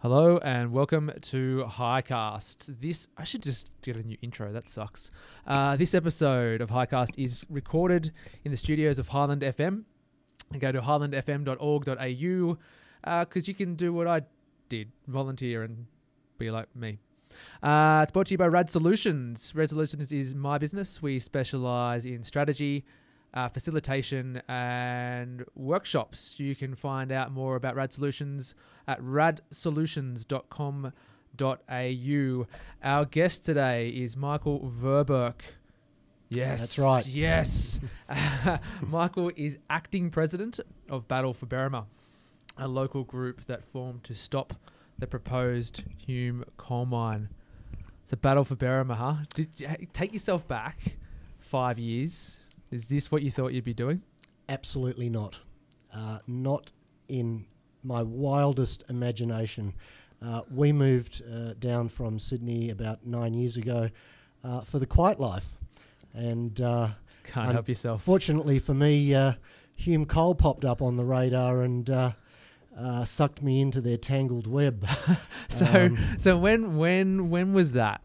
Hello and welcome to HighCast. I should just get a new intro. That sucks. This episode of HighCast is recorded in the studios of Highland FM. And go to highlandfm.org.au because you can do what I did, volunteer and be like me. It's brought to you by Rad Solutions. Rad Solutions is my business. We specialise in strategy, facilitation and workshops. You can find out more about Rad Solutions at radsolutions.com.au. Our guest today is Michael Verberkt. Yes. That's right. Yes. Michael is acting president of Battle for Berrima, a local group that formed to stop the proposed Hume Coal mine. It's a Battle for Berrima, huh? Take yourself back 5 years. Is this what you thought you'd be doing? Absolutely not. Not in my wildest imagination. We moved down from Sydney about 9 years ago for the quiet life. And Can't help yourself. Fortunately for me, Hume Coal popped up on the radar and sucked me into their tangled web. So when was that?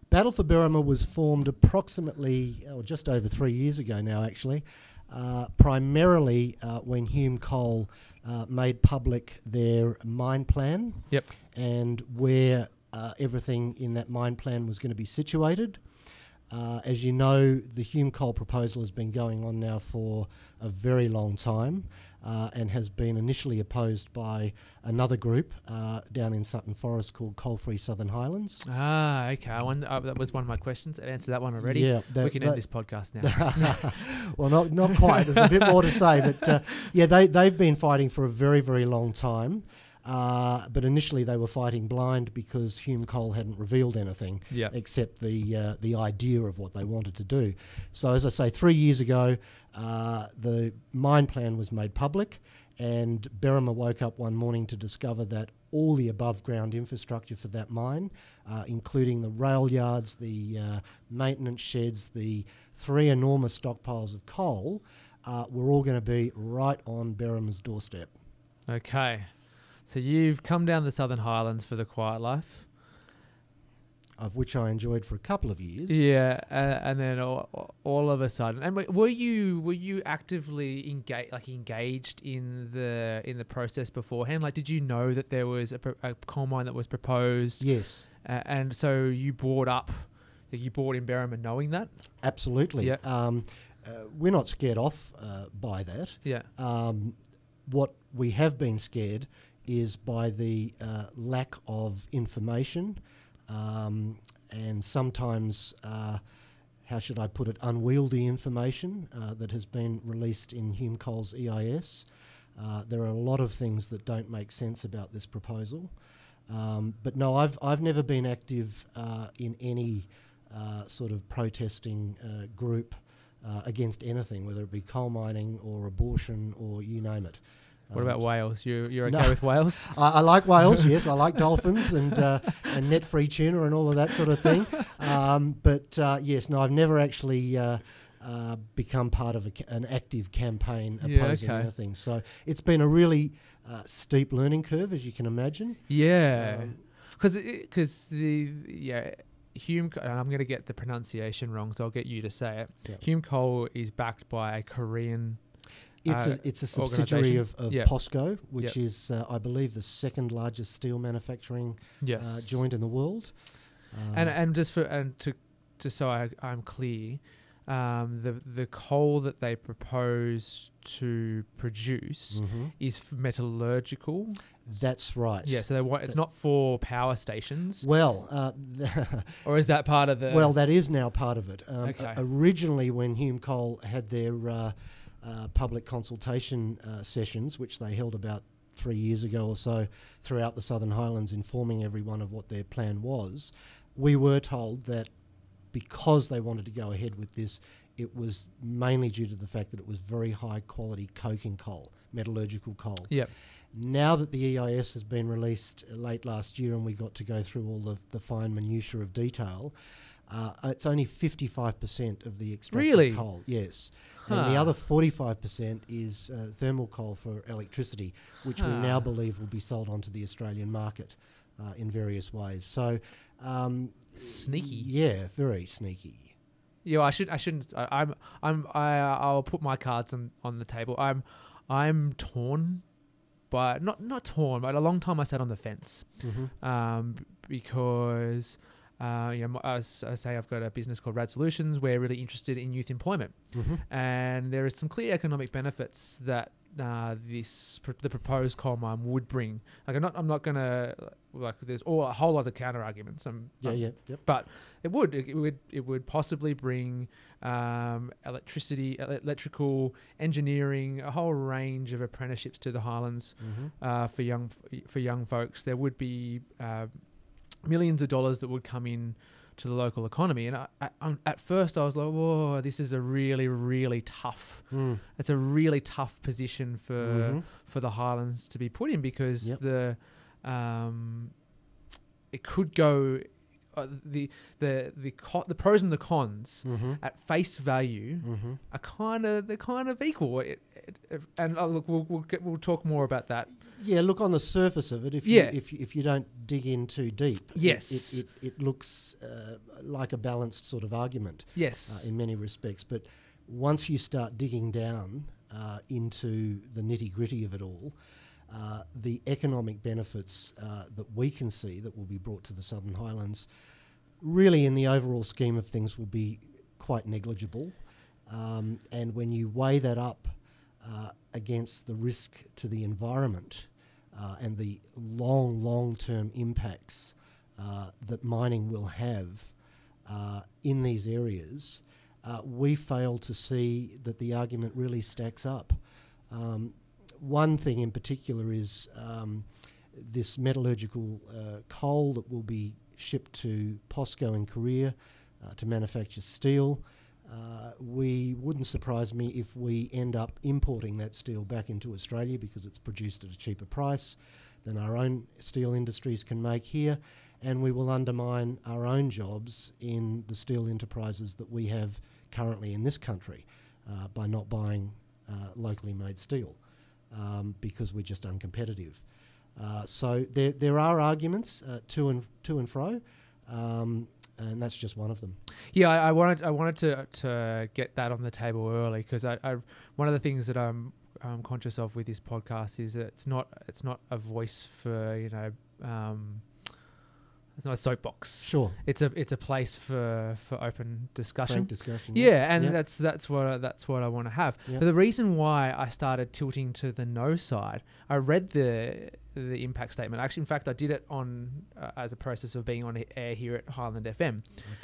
Battle for Berrima was formed approximately, just over 3 years ago now, actually, primarily when Hume Coal made public their mine plan. Yep. And where everything in that mine plan was going to be situated. As you know, the Hume Coal proposal has been going on now for a very long time and has been initially opposed by another group down in Sutton Forest called Coal Free Southern Highlands. Ah, okay. That was one of my questions. I answered that one already. Yeah, we can end this podcast now. Well, not quite. There's a bit more to say, but they've been fighting for a very, very long time. But initially they were fighting blind because Hume Coal hadn't revealed anything except the idea of what they wanted to do. So as I say, 3 years ago, the mine plan was made public, and Berrima woke up one morning to discover that all the above ground infrastructure for that mine, including the rail yards, the maintenance sheds, the 3 enormous stockpiles of coal, were all going to be right on Berrima's doorstep. Okay. So you've come down the Southern Highlands for the quiet life, of which I enjoyed for a couple of years. Yeah, and then all of a sudden, and were you actively engaged in the process beforehand? Like, did you know that there was a coal mine that was proposed? Yes, and so you brought in Berrima knowing that. Absolutely. Yeah. We're not scared off by that. Yeah. What we have been scared is by the lack of information and sometimes, how should I put it, unwieldy information that has been released in Hume Coal's EIS. There are a lot of things that don't make sense about this proposal. But no, I've never been active in any sort of protesting group against anything, whether it be coal mining or abortion or you name it. What about whales? You're okay with whales? I like whales, yes. I like dolphins and net-free tuna and all of that sort of thing. But yes, no, I've never actually become part of an active campain opposing anything. So it's been a really steep learning curve, as you can imagine. Yeah, because Hume, and I'm going to get the pronunciation wrong, so I'll get you to say it. Yep. Hume Coal is backed by a Korean. It's a subsidiary of POSCO, which is, I believe, the second largest steel manufacturing joint in the world. And just so I'm clear, the coal that they propose to produce is metallurgical. That's right. Yeah, so it's not for power stations. Well, or is that part of the? Well, that is now part of it. Okay. Originally, when Hume Coal had their public consultation sessions, which they held about 3 years ago or so throughout the Southern Highlands, informing everyone of what their plan was, we were told that because they wanted to go ahead with this, it was mainly due to the fact that it was very high quality coking coal, metallurgical coal. Yep. Now that the EIS has been released late last year and we got to go through all the fine minutiae of detail, It's only 55% of the extracted Really? coal. Yes. And the other 45% is thermal coal for electricity, which we now believe will be sold onto the Australian market in various ways. So, Sneaky. Yeah, very sneaky. Yeah, I shouldn't. I'll put my cards on the table. I'm torn, but not torn. But a long time I sat on the fence, because. I say I've got a business called Rad Solutions. We're really interested in youth employment, and there is some clear economic benefits that the proposed coal mine would bring. Like I'm not gonna there's a whole lot of counter arguments. But it would possibly bring electricity, electrical engineering, a whole range of apprenticeships to the Highlands for young folks. There would be millions of dollars that would come in to the local economy. And at first I was like, whoa, this is a really, really tough, it's a really tough position for the Highlands to be put in, because it could go, the pros and the cons at face value are kind of equal. Look, we'll talk more about that. Yeah, look, on the surface of it, if you don't dig in too deep, yes, it looks like a balanced sort of argument. Yes, in many respects. But once you start digging down into the nitty-gritty of it all, the economic benefits that we can see that will be brought to the Southern Highlands, really in the overall scheme of things, will be quite negligible. And when you weigh that up against the risk to the environment and the long-term impacts that mining will have in these areas, we fail to see that the argument really stacks up. One thing in particular is this metallurgical coal that will be shipped to POSCO in Korea to manufacture steel. We wouldn't surprise me if we end up importing that steel back into Australia, because it's produced at a cheaper price than our own steel industries can make here, and we will undermine our own jobs in the steel enterprises that we have currently in this country by not buying locally made steel, because we're just uncompetitive. So there are arguments to and fro, and that's just one of them. Yeah, I wanted to get that on the table early, because I one of the things that I'm conscious of with this podcast is that it's not a voice for it's not a soapbox. Sure, it's a place for open discussion. Frank discussion. Yeah, and that's what I want to have. But the reason why I started tilting to the no side, I read the impact statement. Actually, in fact, I did it on as a process of being on air here at Highland FM.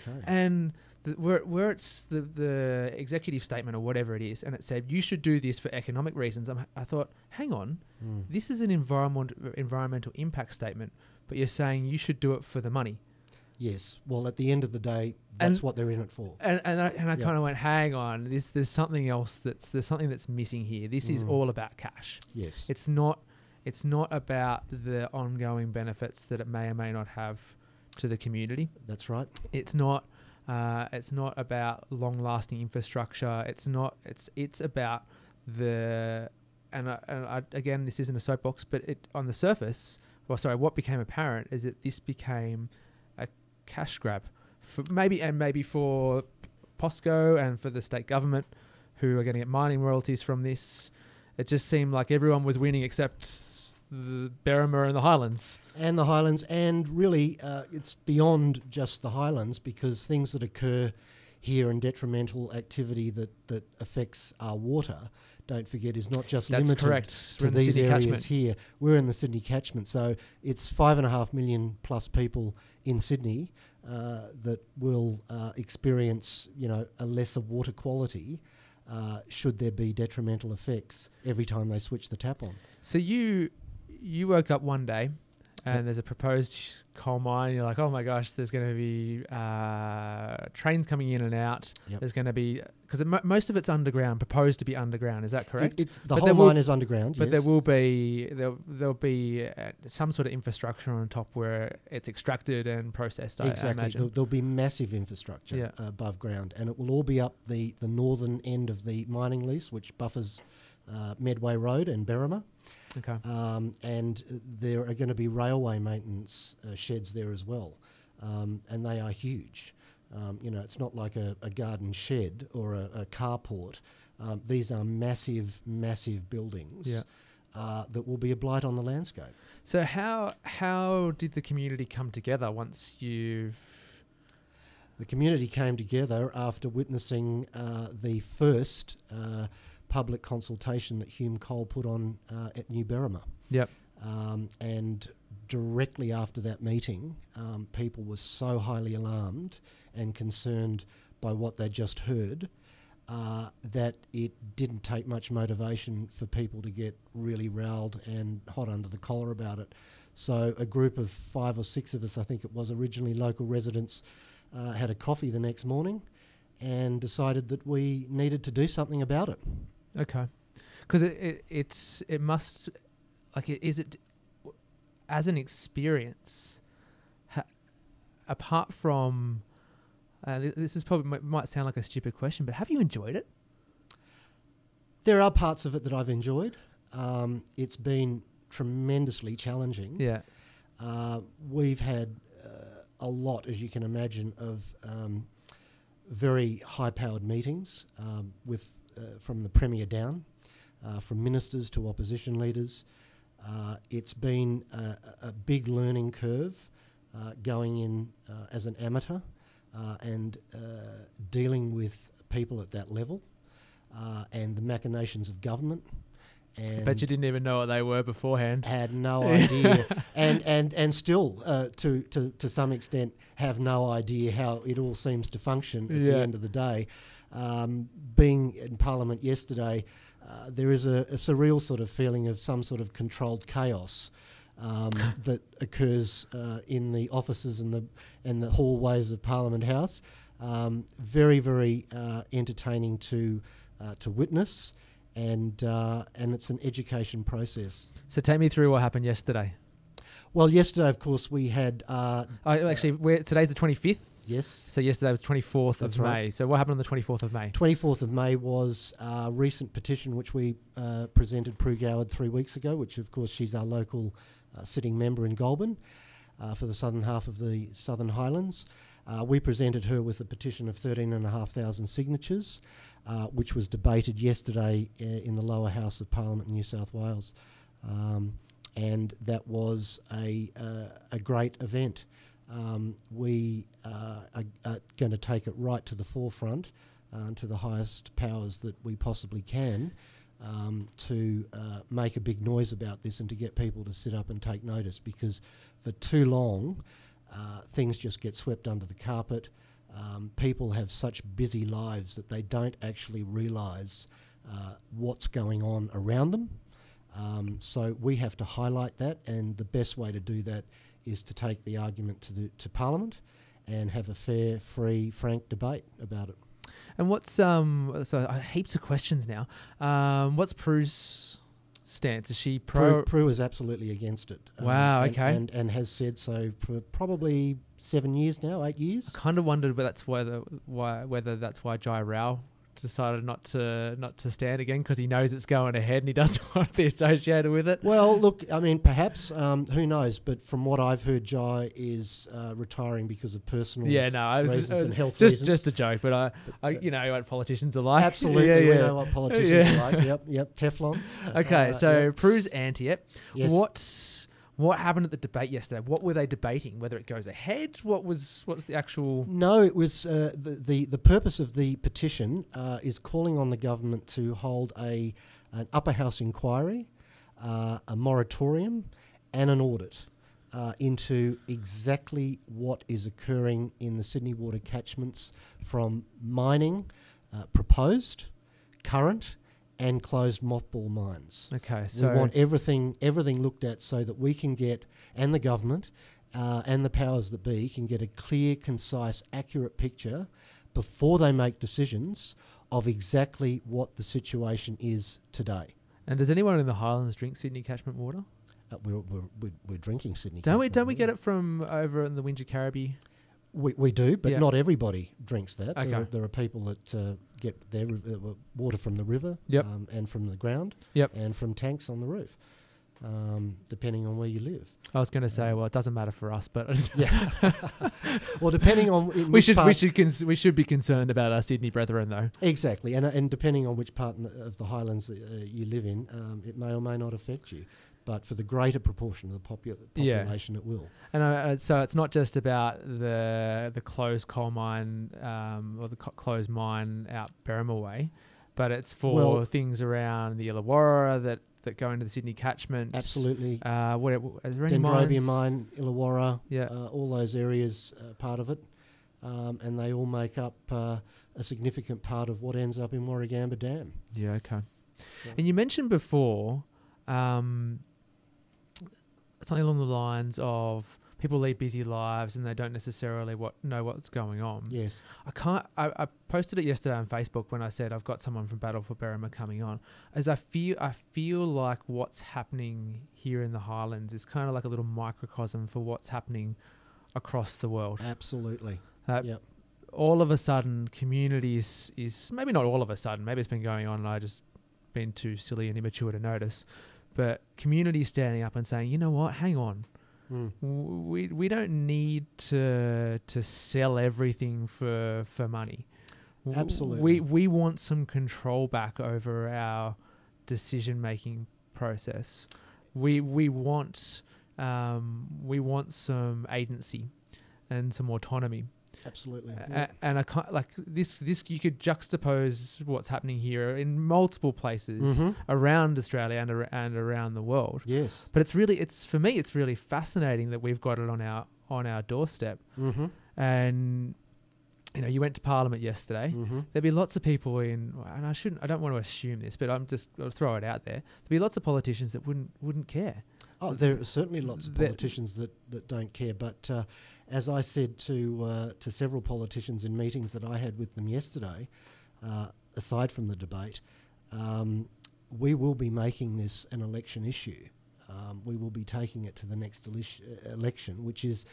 Okay. And where it's the executive statement or whatever it is, and it said you should do this for economic reasons. I thought, hang on, this is an environmental impact statement, but you're saying you should do it for the money. Yes. Well, at the end of the day, that's what they're in it for. And I kind of went, hang on, there's something else there's something that's missing here. This is all about cash. Yes. It's not about the ongoing benefits that it may or may not have to the community. That's right. It's not about long-lasting infrastructure. It's about again, this isn't a soapbox, but on the surface, what became apparent is that this became a cash grab for maybe for POSCO and for the state government, who are going to get mining royalties from this. It just seemed like everyone was winning except the Berrima and the Highlands. And really, it's beyond just the Highlands, because things that occur here and detrimental activity that affects our water, don't forget, is not just limited to these areas here. We're in the Sydney catchment, so it's 5.5 million plus people in Sydney that will experience, a lesser water quality should there be detrimental effects every time they switch the tap on. So you woke up one day and there's a proposed coal mine. You're like, oh my gosh, there's going to be trains coming in and out. Yep. There's going to be, because most of it's underground, proposed to be underground. Is that correct? The whole mine is underground. But yes. there will be there'll be some sort of infrastructure on top where it's extracted and processed. I imagine. There'll be massive infrastructure above ground, and it will all be up the northern end of the mining lease, which buffers Medway Road and Berrima. Okay. And there are going to be railway maintenance sheds there as well, and they are huge. It's not like a garden shed or a carport. These are massive, massive buildings that will be a blight on the landscape. So how did the community come together once you've... The community came together after witnessing the first public consultation that Hume Coal put on at New Berrima. Yep. And directly after that meeting, people were so highly alarmed and concerned by what they just heard that it didn't take much motivation for people to get really riled and hot under the collar about it. So a group of 5 or 6 of us, I think it was originally local residents, had a coffee the next morning and decided that we needed to do something about it. Okay, because it must, like, is it as an experience, apart from this is probably might sound like a stupid question, but have you enjoyed it? There are parts of it that I've enjoyed. It's been tremendously challenging. Yeah. We've had a lot, as you can imagine, of very high-powered meetings with from the Premier down, from ministers to opposition leaders. It's been a big learning curve going in as an amateur and dealing with people at that level and the machinations of government. And I bet you didn't even know what they were beforehand. Had no idea, and still to some extent have no idea how it all seems to function at the end of the day. Being in Parliament yesterday, there is a surreal sort of feeling of some sort of controlled chaos that occurs in the offices and the hallways of Parliament House. Very, very entertaining to witness. And it's an education process. So take me through what happened yesterday. Well, yesterday, of course, we had... today's the 25th? Yes. So yesterday was 24th of May. Right. So what happened on the 24th of May? 24th of May was a recent petition which we presented Prue Goward 3 weeks ago, which, of course, she's our local sitting member in Goulburn for the southern half of the Southern Highlands. We presented her with a petition of 13,500 signatures, which was debated yesterday in the lower house of Parliament in New South Wales. And that was a great event. We are going to take it right to the forefront, to the highest powers that we possibly can, to make a big noise about this and to get people to sit up and take notice, because for too long things just get swept under the carpet. People have such busy lives that they don't actually realise what's going on around them. So we have to highlight that, and the best way to do that is to take the argument to Parliament and have a fair, free, frank debate about it. And what's so I have heaps of questions now. What's Prue's stance? Is she pro? Prue is absolutely against it. Wow. Okay. And has said so for probably 7 years now, 8 years. I kind of wondered whether that's why Jai Rao decided not to stand again, because he knows it's going ahead and he doesn't want to be associated with it. Well, look, I mean, perhaps, who knows? But from what I've heard, Jai is retiring because of personal reasons and health reasons. Just a joke, but you know what politicians are like. Absolutely, we know what politicians are like. Yep, Teflon. Okay, so Prue's anti it. Yes. What happened at the debate yesterday? What were they debating? Whether it goes ahead? What's the actual... No, it was the purpose of the petition is calling on the government to hold an upper house inquiry, a moratorium and an audit into exactly what is occurring in the Sydney water catchments from mining, proposed, current and closed mothball mines. Okay, We so want everything looked at so that we can get, and the government and the powers that be can get a clear, concise, accurate picture before they make decisions of exactly what the situation is today. and does anyone in the Highlands drink Sydney catchment water? We're drinking Sydney. Don't we catchment get water. it from over in the Wingecarribee? We do, but Yeah. not everybody drinks that. Okay. There are people that get their water from the river, Yep. and from the ground, Yep. and from tanks on the roof, depending on where you live. I was going to say, well, it doesn't matter for us, but Yeah. Well, depending on we should be concerned about our Sydney brethren, though. exactly, and depending on which part of the Highlands that you live in, it may or may not affect you. But for the greater proportion of the population, it will. And so it's not just about the closed coal mine or the closed mine out Berrima way, but it's for things around the Illawarra that go into the Sydney catchment. Absolutely. Is there any Dendrobium mines? mine, Illawarra, Yeah. all those areas part of it, and they all make up a significant part of what ends up in Warragamba Dam. Yeah, okay. So- And you mentioned before something along the lines of people lead busy lives and they don't necessarily know what's going on. Yes. I posted it yesterday on Facebook when I said I've got someone from Battle for Berrima coming on, as I feel like what's happening here in the Highlands is kind of like a little microcosm for what's happening across the world. Absolutely. Yep. All of a sudden, communities is maybe not all of a sudden, maybe it's been going on and I just been too silly and immature to notice, but communities standing up and saying, you know what, hang on. We don't need to sell everything for money. Absolutely. We want some control back over our decision making process. We want some agency and some autonomy. Absolutely. And I can't, like this you could juxtapose what's happening here in multiple places around Australia and around the world. Yes. But for me it's really fascinating that we've got it on our doorstep. And you know, you went to Parliament yesterday. There'd be lots of people and I don't want to assume this, but I'll throw it out there. There'd be lots of politicians that wouldn't care. Oh, there are certainly lots of politicians that don't care, but as I said to several politicians in meetings that I had with them yesterday, aside from the debate, we will be making this an election issue. We will be taking it to the next election, which is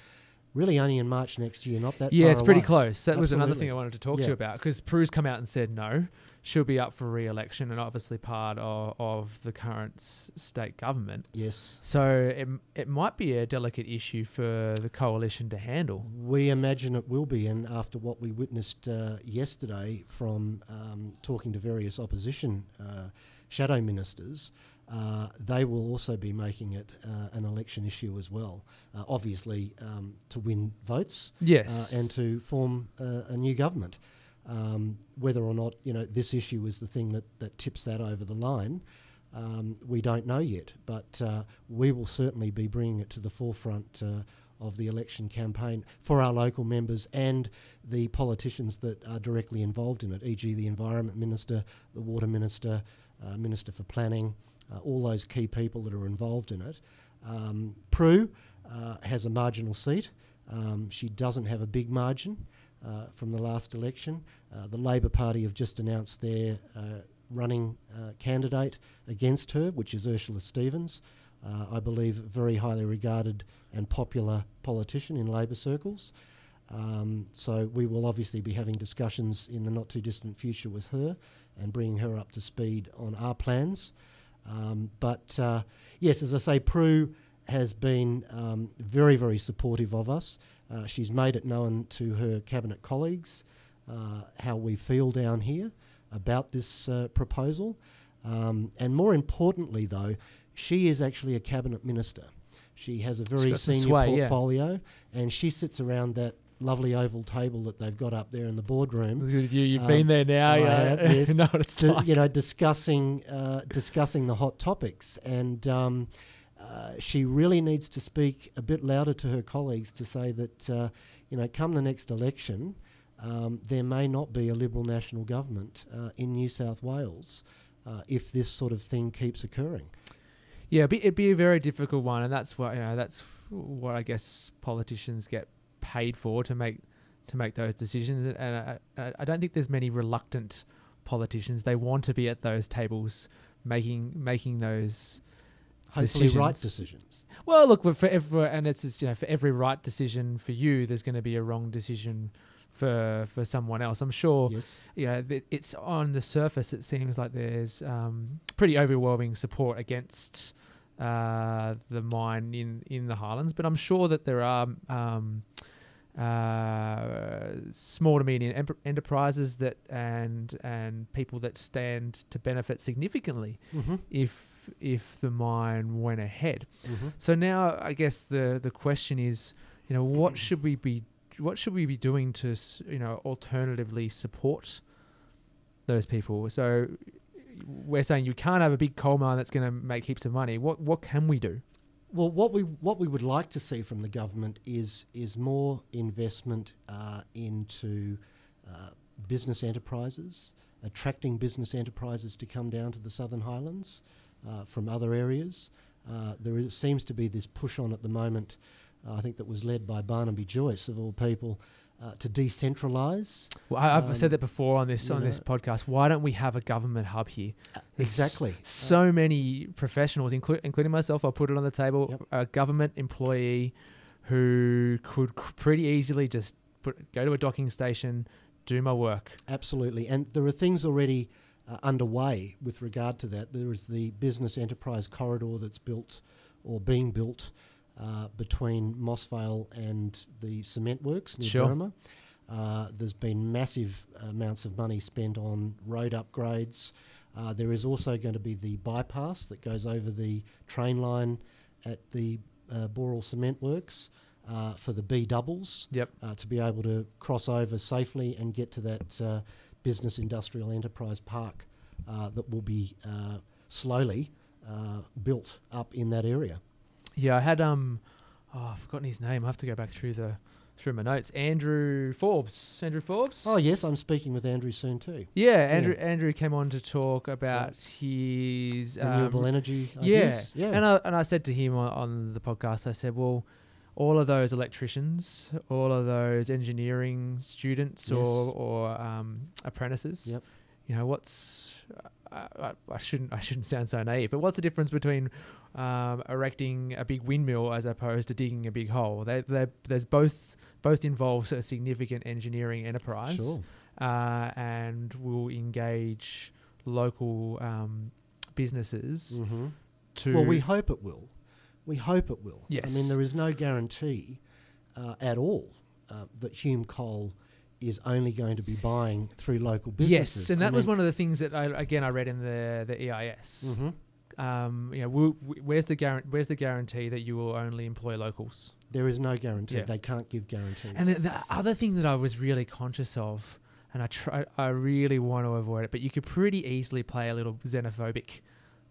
really only in March next year, not that far Yeah, it's pretty away. close. That was another Absolutely. thing I wanted to talk to you about, because Prue's come out and said no, she'll be up for re-election and obviously part of the current state government. Yes. So it might be a delicate issue for the coalition to handle. We imagine it will be, and after what we witnessed yesterday from talking to various opposition shadow ministers, they will also be making it an election issue as well, obviously to win votes. Yes. And to form a new government. Whether or not this issue is the thing that tips that over the line, we don't know yet. But we will certainly be bringing it to the forefront of the election campaign for our local members and the politicians that are directly involved in it, e.g. the Environment Minister, the Water Minister, Minister for Planning, all those key people that are involved in it. Prue has a marginal seat. She doesn't have a big margin from the last election. The Labor Party have just announced their running candidate against her, which is Ursula Stevens. I believe a very highly regarded and popular politician in Labor circles. So we will obviously be having discussions in the not too distant future with her and bringing her up to speed on our plans. But yes, as I say, Prue has been very, very supportive of us. She's made it known to her cabinet colleagues how we feel down here about this proposal. And more importantly, though, she is actually a cabinet minister. She has a very senior portfolio, and she sits around that lovely oval table that they've got up there in the boardroom. You've been there now. I have, yes. You know what it's like. Discussing the hot topics, and she really needs to speak a bit louder to her colleagues to say that come the next election, there may not be a Liberal National government in New South Wales if this sort of thing keeps occurring. Yeah, it'd be a very difficult one, and that's what that's what I guess politicians get paid for, to make those decisions. And I don't think there's many reluctant politicians. They want to be at those tables making those hopefully decisions. right decisions. Well, look, for every right decision for you, there's going to be a wrong decision for someone else. I'm sure. Yes. It's on the surface, it seems like there's pretty overwhelming support against the mine in the Highlands, but I'm sure that there are small to medium enterprises that and people that stand to benefit significantly if the mine went ahead. So now I guess the question is, what should we be doing to alternatively support those people? So we're saying you can't have a big coal mine that's going to make heaps of money. What can we do? Well, what we would like to see from the government is more investment into business enterprises, attracting business enterprises to come down to the Southern Highlands from other areas. There seems to be this push on at the moment, I think that was led by Barnaby Joyce, of all people, to decentralise. Well, I've said that before on this podcast. Why don't we have a government hub here? Exactly. So many professionals, including myself, I'll put it on the table, Yep. a government employee who could pretty easily just go to a docking station, do my work. Absolutely. And there are things already underway with regard to that. There is the business enterprise corridor that's built or being built between Mossvale and the cement works near Berrima. There's been massive amounts of money spent on road upgrades. There is also going to be the bypass that goes over the train line at the Boral Cement Works for the B doubles. Yep. To be able to cross over safely and get to that business industrial enterprise park that will be slowly built up in that area. Yeah, I had I've forgotten his name. I have to go back through my notes. Andrew Forbes. Oh yes, I'm speaking with Andrew soon too. Yeah, Andrew came on to talk about his renewable energy. Yeah. And I said to him on the podcast, I said, well, all of those electricians, all of those engineering students or apprentices. Yep. What's I shouldn't sound so naive, but what's the difference between erecting a big windmill as opposed to digging a big hole? There's both involves a significant engineering enterprise, sure. And will engage local businesses to. Well, we hope it will. Yes. I mean, there is no guarantee at all that Hume Coal is only going to be buying through local businesses. Yes, and that was one of the things that I read in the EIS. Where's the guarantee that you will only employ locals? There is no guarantee. Yeah. They can't give guarantees. And the other thing that I was really conscious of, and I really want to avoid it, but you could pretty easily play a little xenophobic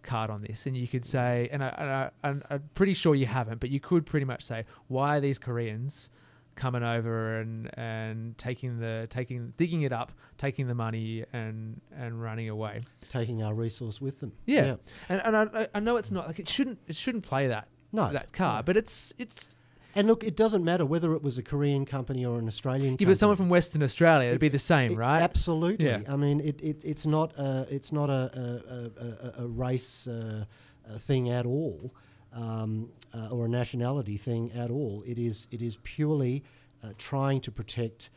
card on this, and you could say, and I'm pretty sure you haven't, but you could pretty much say, why are these Koreans coming over and digging it up, taking the money and running away, taking our resource with them? Yeah. And I know it's not like it shouldn't play that card, but it's. And look, it doesn't matter whether it was a Korean company or an Australian company. If it's someone from Western Australia, it'd be the same, right? Absolutely. Yeah. I mean, it's not a race thing at all, or a nationality thing at all. It is purely trying to protect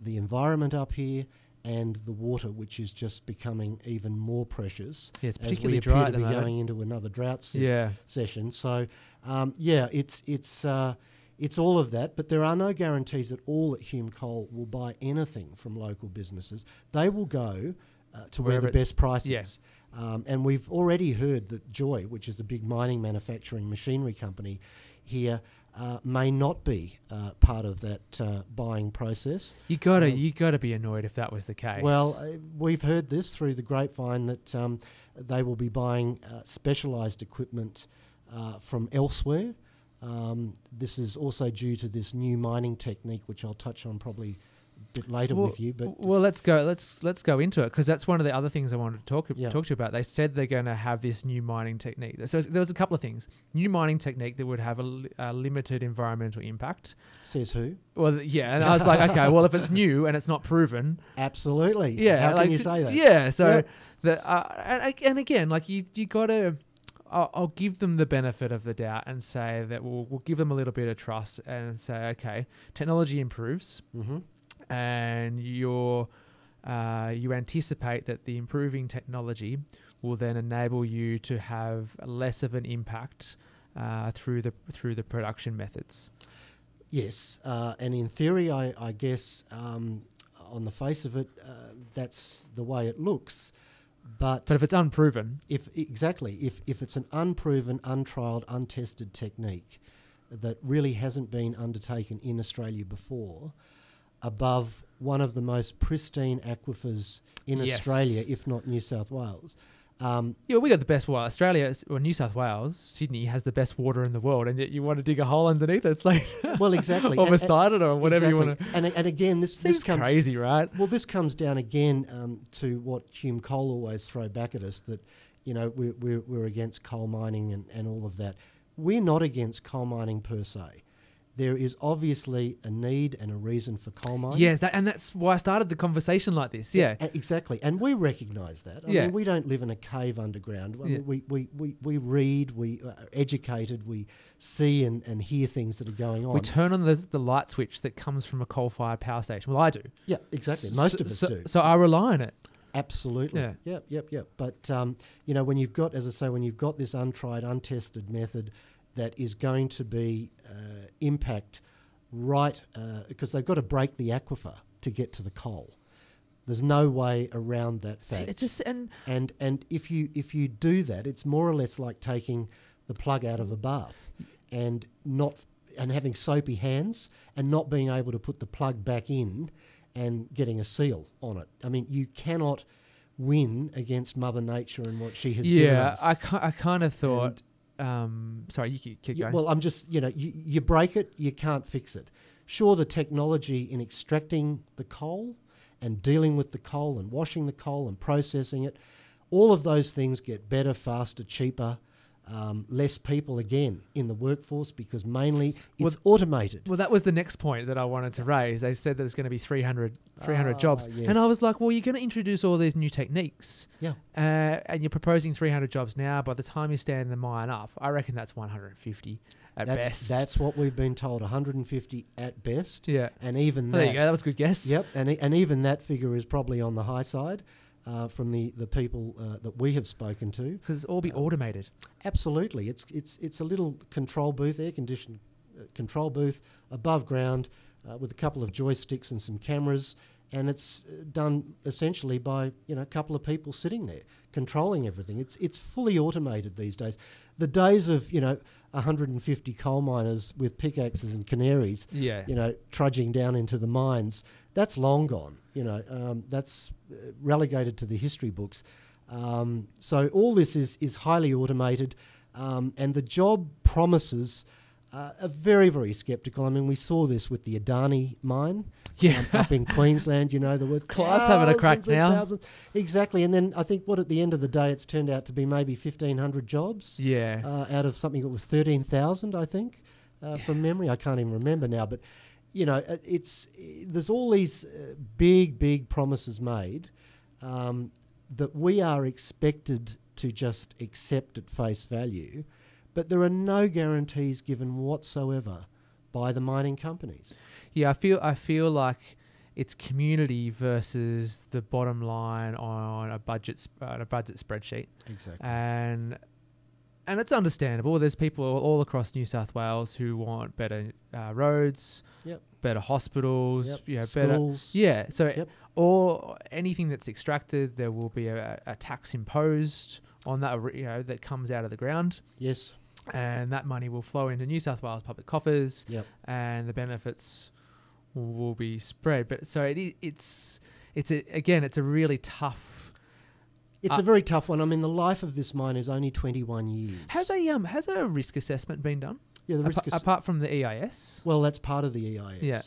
the environment up here and the water, which is just becoming even more precious. Yeah, it's as particularly we dry appear at to the be moment. going into another drought session. So, it's all of that, but there are no guarantees at all that Hume Coal will buy anything from local businesses. They will go to where the best price is. And we've already heard that Joy, which is a big mining manufacturing machinery company here, may not be part of that buying process. You gotta be annoyed if that was the case. Well, we've heard this through the grapevine that they will be buying specialised equipment from elsewhere. This is also due to this new mining technique, which I'll touch on probably bit later with you. But well, let's go into it, because that's one of the other things I wanted to talk to you about. They said they're going to have this new mining technique. So there was a couple of things. New mining technique that would have a limited environmental impact. Says who? Well, yeah, and I was like, okay, well, if it's new and it's not proven, absolutely. Yeah, how can you say that? Yeah, so and again, like you got to. I'll give them the benefit of the doubt and say that we'll give them a little bit of trust and say, okay, technology improves, and you anticipate that the improving technology will then enable you to have less of an impact through the production methods. Yes, and in theory, I guess on the face of it, that's the way it looks. But if it's unproven, if it's an unproven, untrialed, untested technique that really hasn't been undertaken in Australia before, above one of the most pristine aquifers in Australia, if not New South Wales. We got the best water. Australia or New South Wales, Sydney has the best water in the world, and yet you want to dig a hole underneath it. It's like, well, exactly, or beside it, or whatever you want to. And again, this comes crazy, right? Well, this comes down again to what Hume Coal always throw back at us, that we're against coal mining and all of that. We're not against coal mining per se. There is obviously a need and a reason for coal mining. Yeah, and that's why I started the conversation like this. Yeah, exactly. And we recognise that. I mean, we don't live in a cave underground. I mean, we read, we are educated, we see and hear things that are going on. We turn on the light switch that comes from a coal-fired power station. Well, I do. Yeah, exactly. Most of us do. So I rely on it. Absolutely. Yeah. Yep. But, when you've got, as I say, when you've got this untried, untested method that is going to be impact right, because they've got to break the aquifer to get to the coal. There's no way around that fact. And if you do that, it's more or less like taking the plug out of a bath and having soapy hands and not being able to put the plug back in and getting a seal on it. I mean, you cannot win against Mother Nature and what she has given us. Yeah, I kind of thought. Sorry, you keep going. Well, I'm just, you break it, you can't fix it. Sure, the technology in extracting the coal and dealing with the coal and washing the coal and processing it, all of those things get better, faster, cheaper, less people again in the workforce because mainly it's automated. Well, that was the next point that I wanted to raise. They said there's going to be 300 jobs. Yes. And I was like, well, you're going to introduce all these new techniques. Yeah. And you're proposing 300 jobs now. By the time you stand the mine up, I reckon that's 150 at best. That's what we've been told, 150 at best. Yeah. And even that. There you go. That was a good guess. Yep. And even that figure is probably on the high side. From the people that we have spoken to, because it'll all be automated. Absolutely, it's a little control booth, air conditioned control booth above ground with a couple of joysticks and some cameras, and it's done essentially by a couple of people sitting there controlling everything. It's fully automated these days. The days of 150 coal miners with pickaxes and canaries, trudging down into the mines, that's long gone. That's relegated to the history books. So all this is highly automated, and the job promises are very, very sceptical. I mean, we saw this with the Adani mine up in Queensland. There were Clive's having a crack now. Thousands. Exactly, and then I think at the end of the day, it's turned out to be maybe 1,500 jobs. Yeah. Out of something that was 13,000, I think, from memory. I can't even remember now, but. There's all these big promises made that we are expected to just accept at face value, but there are no guarantees given whatsoever by the mining companies. Yeah, I feel like it's community versus the bottom line on a budget spreadsheet. Exactly. And it's understandable. There's people all across New South Wales who want better roads, better hospitals, schools. Better, so or anything that's extracted, there will be a tax imposed on that, that comes out of the ground. Yes. And that money will flow into New South Wales public coffers, and the benefits will be spread. But so it's a really tough. It's a very tough one. I mean, the life of this mine is only 21 years. Has a risk assessment been done? Yeah, the risk apart from the EIS. Well, that's part of the EIS. Yeah.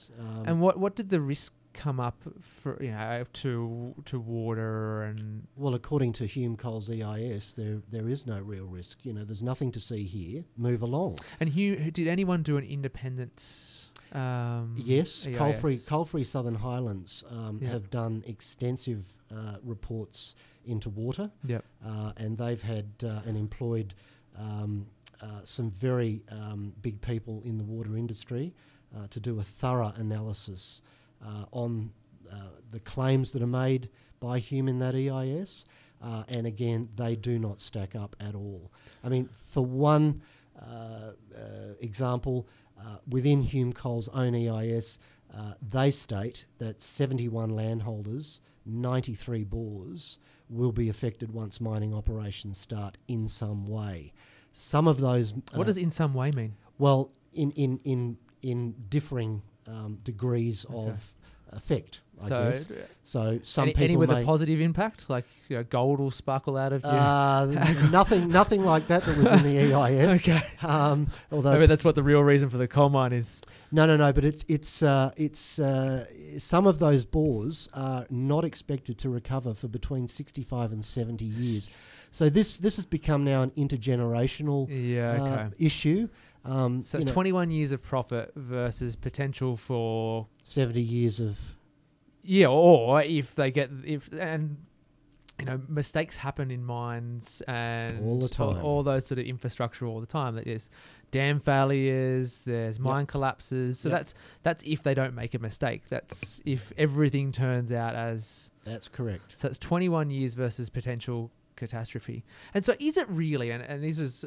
And what did the risk come up for to water and? Well, according to Hume Coal's EIS, there is no real risk. There's nothing to see here. Move along. And did anyone do an independent? Yes, EIS? Coal-free Southern Highlands Yep. have done extensive reports into water. Yep. And they've had and employed some very big people in the water industry to do a thorough analysis on the claims that are made by Hume in that EIS. And again, they do not stack up at all. I mean, for one example, within Hume Coal's own EIS, they state that 71 landholders, 93 bores, will be affected once mining operations start in some way. Some of those... what does "in some way" mean? Well, in differing degrees of effect, I guess. So some people any with may... a positive impact, like gold will sparkle out of. Nothing like that was in the EIS. Okay. Although Maybe that's what the real reason for the coal mine is. No. But it's some of those bores are not expected to recover for between 65 and 70 years. So this has become now an intergenerational issue. So it's 21 years of profit versus potential for 70 years of... Yeah, or if they get... mistakes happen in mines and all the time. All those sort of infrastructure all the time. There's dam failures, there's mine collapses. So that's if they don't make a mistake. That's if everything turns out as... That's correct. So it's 21 years versus potential catastrophe. And so is it really, and this is...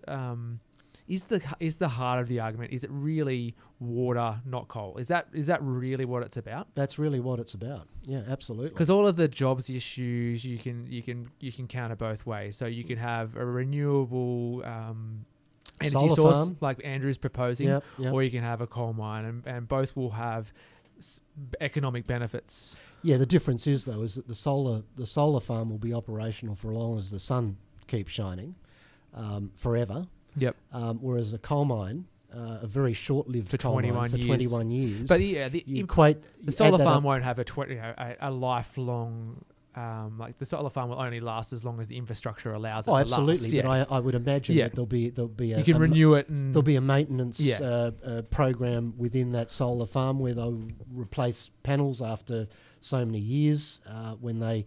Is the heart of the argument? Is it really water, not coal? Is that really what it's about? That's really what it's about. Yeah, absolutely. Because all of the jobs issues you can counter both ways. So you can have a renewable energy solar source farm, like Andrew's proposing, Yep. or you can have a coal mine, and both will have economic benefits. Yeah, the difference is though is that the solar farm will be operational for as long as the sun keeps shining, forever. Yep. Whereas a coal mine, a very short-lived For coal mine 21 years. But yeah, the the solar farm won't have a lifelong. Like the solar farm will only last as long as the infrastructure allows it to absolutely. last. Yeah. But I would imagine that there'll be you can renew it. And there'll be a maintenance program within that solar farm where they'll replace panels after so many years when they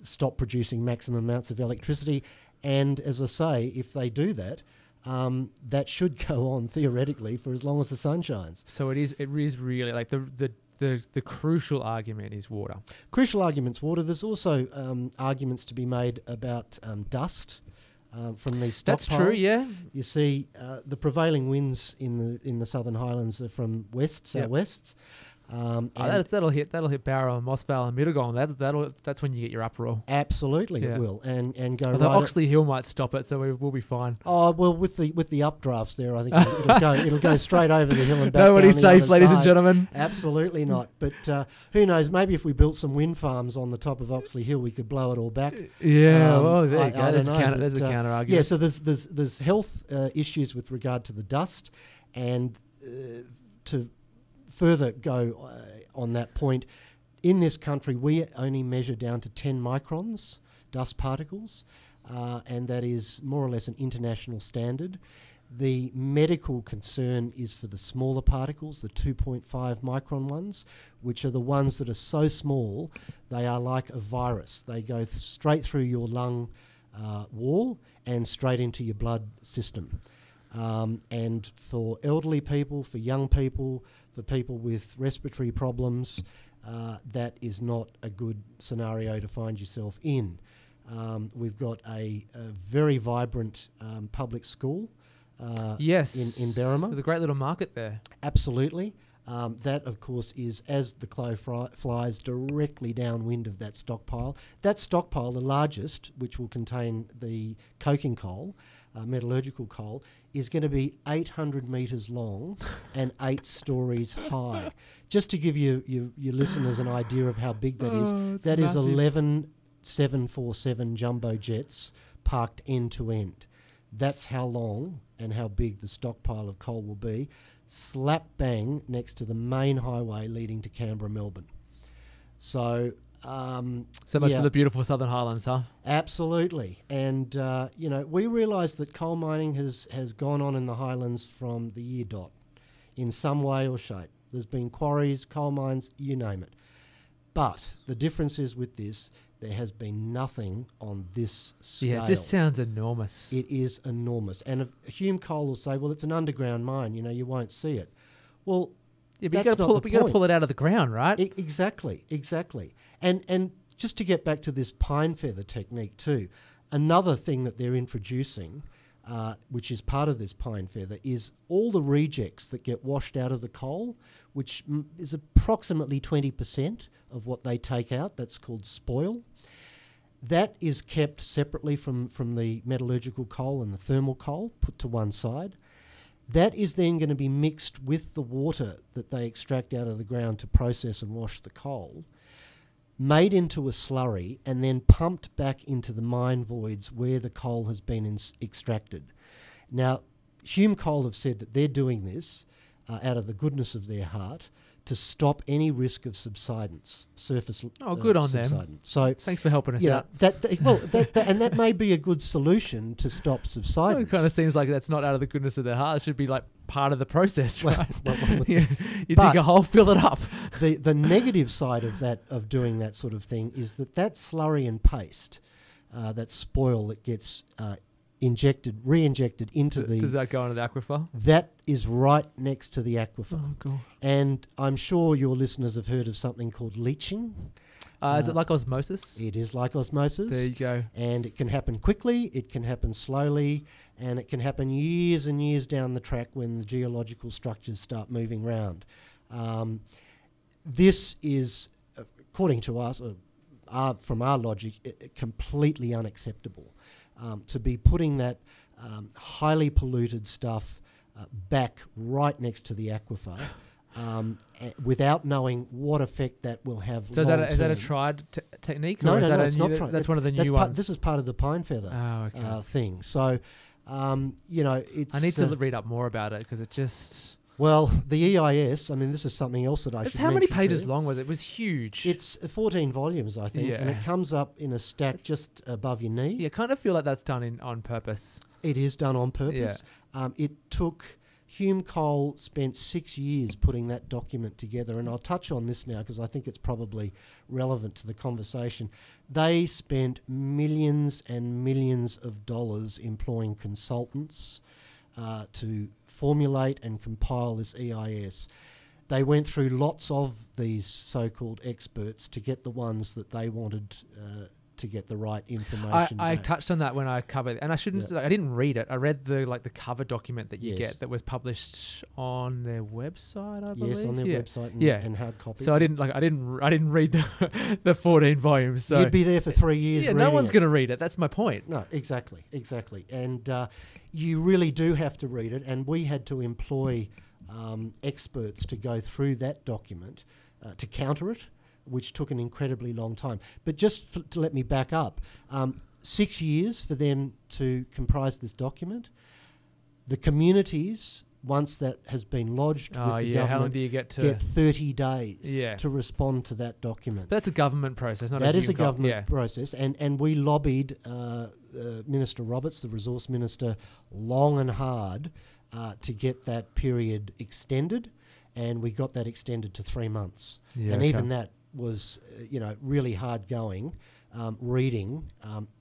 stop producing maximum amounts of electricity. And as I say, if they do that, that should go on theoretically for as long as the sun shines. So it is really like the crucial argument is water. Crucial argument's water. There's also arguments to be made about dust from these stockpiles. That's true, yeah. You see, the prevailing winds in the Southern Highlands are from southwest. That'll hit Barrow and Moss Vale and Middlegon. That's when you get your uproar. Absolutely, it will, and go. Although right Oxley Hill might stop it, so we'll be fine. Oh well, with the updrafts there, I think it'll go straight over the hill and back. Nobody's down safe, the other ladies side. and gentlemen. Absolutely not. But who knows? Maybe if we built some wind farms on the top of Oxley Hill, we could blow it all back. Yeah, well, there you go. I There's don't know, a counter argument. Yeah, so there's health issues with regard to the dust, and to further go on that point, in this country we only measure down to 10 microns dust particles, and that is more or less an international standard. The medical concern is for the smaller particles, the 2.5 micron ones, which are the ones that are so small they are like a virus. They go straight through your lung wall and straight into your blood system. And for elderly people, for young people, for people with respiratory problems, that is not a good scenario to find yourself in. We've got a very vibrant public school yes, in Berrima. With a great little market there. Absolutely. That, of course, is as the crow flies directly downwind of that stockpile. That stockpile, the largest, which will contain the coking coal, metallurgical coal, is going to be 800 metres long and 8 stories high. Just to give your listeners an idea of how big that is, that massive. is 11 747 jumbo jets parked end to end. That's how long and how big the stockpile of coal will be, slap bang next to the main highway leading to Canberra, Melbourne. So So much yeah, for the beautiful Southern Highlands, huh? absolutely. And we realise that coal mining has gone on in the Highlands from the year dot, in some way or shape. There's been quarries, coal mines, you name it. But the difference is with this, there has been nothing on this scale. Yeah, it just sounds enormous. It is enormous. And Hume Coal will say, well, it's an underground mine, you won't see it. Well, Yeah, but that's not the you got to point. pull it out of the ground, right? Exactly. And just to get back to this pine feather technique too, another thing that they're introducing, which is part of this pine feather, is all the rejects that get washed out of the coal, which is approximately 20% of what they take out. That's called spoil. That is kept separately from the metallurgical coal and the thermal coal, put to one side. That is then going to be mixed with the water that they extract out of the ground to process and wash the coal, made into a slurry, and then pumped back into the mine voids where the coal has been extracted. Now, Hume Coal have said that they're doing this out of the goodness of their heart to stop any risk of subsidence, surface good on them. subsidence. So Thanks for helping us you know, out. and that may be a good solution to stop subsidence. It kind of seems like that's not out of the goodness of their heart. It should be like part of the process, right? You dig a hole, fill it up. The negative side of that, of doing that sort of thing, is that slurry and paste, that spoil that gets re-injected into the... Does that go into the aquifer? That is right next to the aquifer. Oh, God. And I'm sure your listeners have heard of something called leaching. Is it like osmosis? It is like osmosis. There you go. And it can happen quickly, it can happen slowly, and it can happen years and years down the track when the geological structures start moving around. This is, according to us, from our logic, completely unacceptable. To be putting that highly polluted stuff back right next to the aquifer without knowing what effect that will have. So is that a tried technique? No, or is that it's not tried. That's one of the new ones. This is part of the pine feather thing. So, it's... I need to read up more about it because it just... Well, the EIS, I mean, this is something else that I should mention. How many pages long was it? It was huge. It's 14 volumes, I think, and it comes up in a stack just above your knee. Yeah, I kind of feel like that's done on purpose. It is done on purpose. Yeah. It took... Hume Coal spent 6 years putting that document together, and I'll touch on this now because I think it's probably relevant to the conversation. They spent millions and millions of dollars employing consultants to formulate and compile this EIS. They went through lots of these so-called experts to get the ones that they wanted to get the right information. I touched on that when I covered, and I shouldn't. I didn't read it. I read the cover document that you get that was published on their website. I believe. Yes, on their website and hard copy. So I didn't read the 14 volumes. So you'd be there for 3 years. Yeah, no one's going to read it. That's my point. No, exactly, and you really do have to read it. And we had to employ experts to go through that document to counter it, which took an incredibly long time. But just to let me back up, 6 years for them to comprise this document. The communities, once that has been lodged with the government, how long do you get 30 days to respond to that document. But that's a government process, not that is a government process. And we lobbied Minister Roberts, the resource minister, long and hard to get that period extended, and we got that extended to 3 months. And even that was, really hard going, reading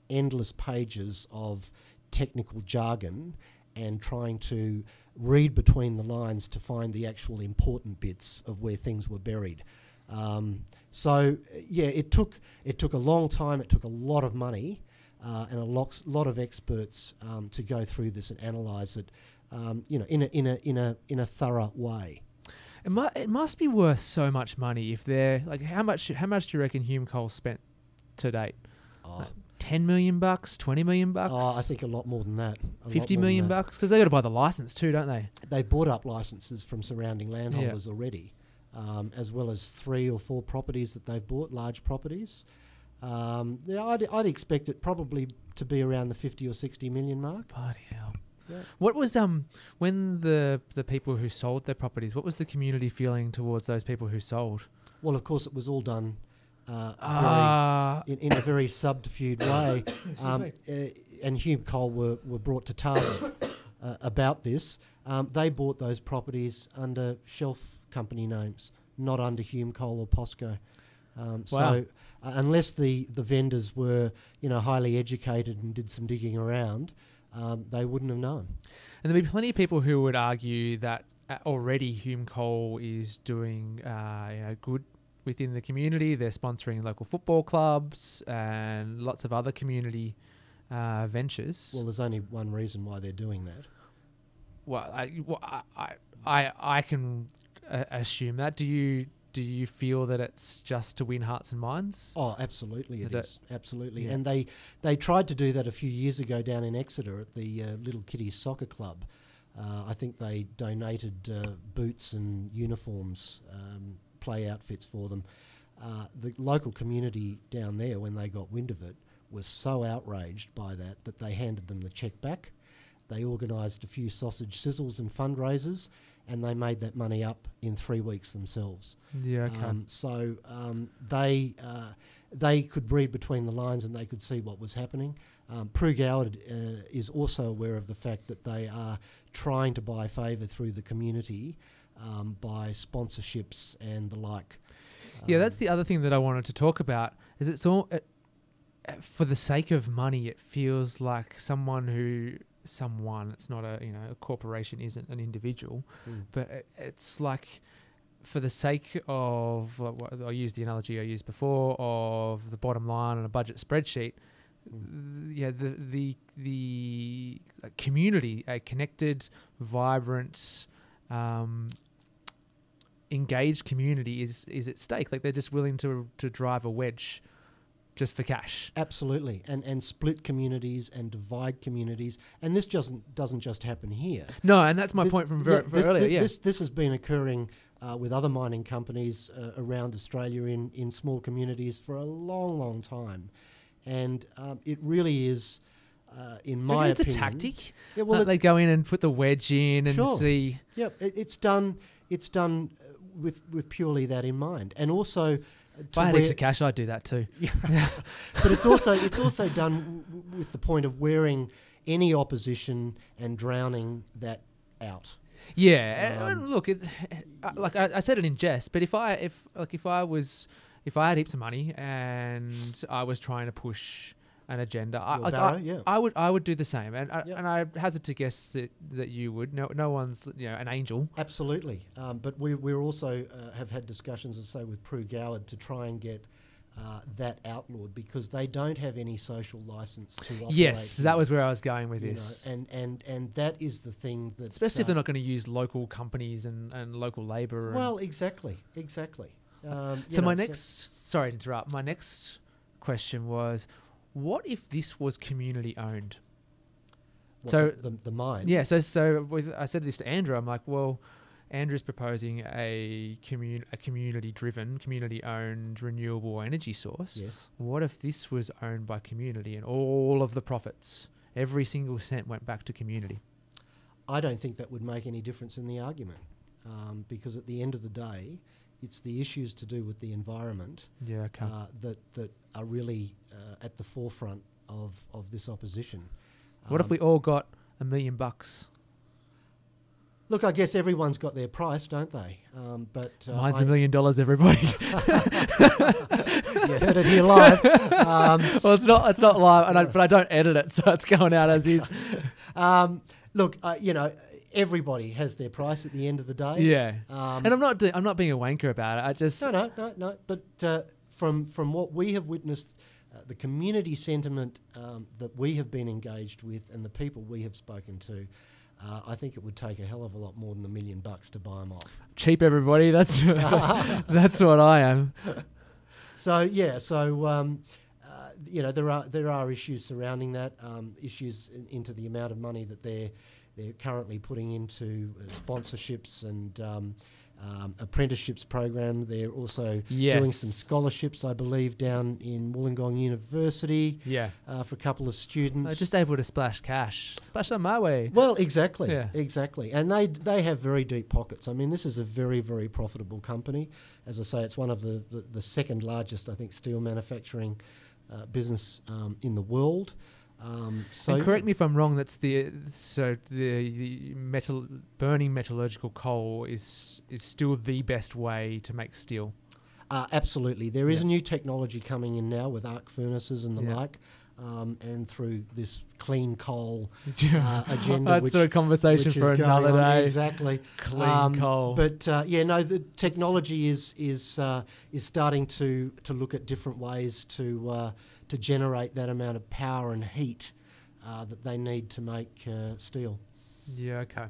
endless pages of technical jargon and trying to read between the lines to find the actual important bits of where things were buried. It took a long time. It took a lot of money and a lot of experts to go through this and analyse it, in a thorough way. It must be worth so much money if they're like, how much do you reckon Hume Coal spent to date? Like $10 million, $20 million? I think a lot more than that. $50 million? Because they got to buy the license too, don't they? They bought up licenses from surrounding landholders already, as well as 3 or 4 properties that they've bought, large properties. I'd expect it probably to be around the 50 or 60 million mark. Bloody hell. Yeah. What was when the people who sold their properties, what was the community feeling towards those people who sold? Well, of course, it was all done in a very subterfuge way. And Hume Coal were brought to task about this. They bought those properties under shelf company names, not under Hume Coal or POSCO. So unless the vendors were, highly educated and did some digging around, they wouldn't have known. And there'll be plenty of people who would argue that already Hume Coal is doing good within the community. They're sponsoring local football clubs and lots of other community ventures. Well, there's only one reason why they're doing that. Well, I can assume that. Do you feel that it's just to win hearts and minds? Oh, absolutely it is. Absolutely. Yeah. And they tried to do that a few years ago down in Exeter at the Little Kitties Soccer Club. I think they donated boots and uniforms, play outfits for them. The local community down there, when they got wind of it, was so outraged by that they handed them the cheque back. They organised a few sausage sizzles and fundraisers, and they made that money up in 3 weeks themselves. Yeah, okay. So they could read between the lines and they could see what was happening. Prue Goward is also aware of the fact that they are trying to buy favour through the community by sponsorships and the like. Yeah, that's the other thing that I wanted to talk about. Is it's all for the sake of money. It feels like it's not a corporation, isn't an individual, but it's like for the sake of, I'll use the analogy I used before of the bottom line on a budget spreadsheet. The community, a connected, vibrant, engaged community is at stake. Like they're just willing to drive a wedge just for cash. Absolutely, and split communities and divide communities, and this doesn't just happen here. No, and that's my point from earlier. This has been occurring with other mining companies around Australia in small communities for a long time, and it really is, in my opinion, it's a tactic. Yeah, well, they go in and put the wedge in and see. Yeah, it's done with purely that in mind, and also. If I had heaps of cash, I'd do that too. Yeah. But it's also done with the point of wearing any opposition and drowning that out. Yeah, and look, like I said it in jest, but if I had heaps of money and I was trying to push an agenda, I would do the same, and I hazard to guess that you would. No one's an angel. Absolutely, but we're also have had discussions, as I say, with Prue Goward to try and get that outlawed because they don't have any social license to operate. Yes, that was where I was going with this. And that is the thing that, especially if they're not going to use local companies and local labour. Well, exactly. Sorry to interrupt. My next question was, what if this was community owned? The mine. Yeah. I said this to Andrew. I'm like, well, Andrew's proposing a community-driven, community-owned renewable energy source. Yes. What if this was owned by community and all of the profits, every single cent went back to community? I don't think that would make any difference in the argument, because at the end of the day, it's the issues to do with the environment that are really at the forefront of this opposition. What if we all got $1 million? Look, I guess everyone's got their price, don't they? But mine's $1 million, everybody. You heard it here live. Well, it's not live, but I don't edit it, so it's going out as is. Look, everybody has their price at the end of the day. Yeah, and I'm not being a wanker about it. I just no. But from what we have witnessed, the community sentiment that we have been engaged with, and the people we have spoken to, I think it would take a hell of a lot more than $1 million to buy them off. Cheap, everybody. That's what I am. So there are issues surrounding that, issues into the amount of money that they're They're currently putting into sponsorships and apprenticeships program. They're also doing some scholarships, I believe, down in Wollongong University for a couple of students. They're just able to splash cash. Splash on my way. Well, exactly. And they have very deep pockets. I mean, this is a very, very profitable company. As I say, it's one of the second largest, I think, steel manufacturing business in the world. So and correct me if I'm wrong. That's the burning metallurgical coal is still the best way to make steel. Absolutely, there is a new technology coming in now with arc furnaces and the like, and through this clean coal agenda. That's a conversation for another day. Exactly, clean coal. But the technology is starting to look at different ways to generate that amount of power and heat that they need to make steel. Yeah, okay.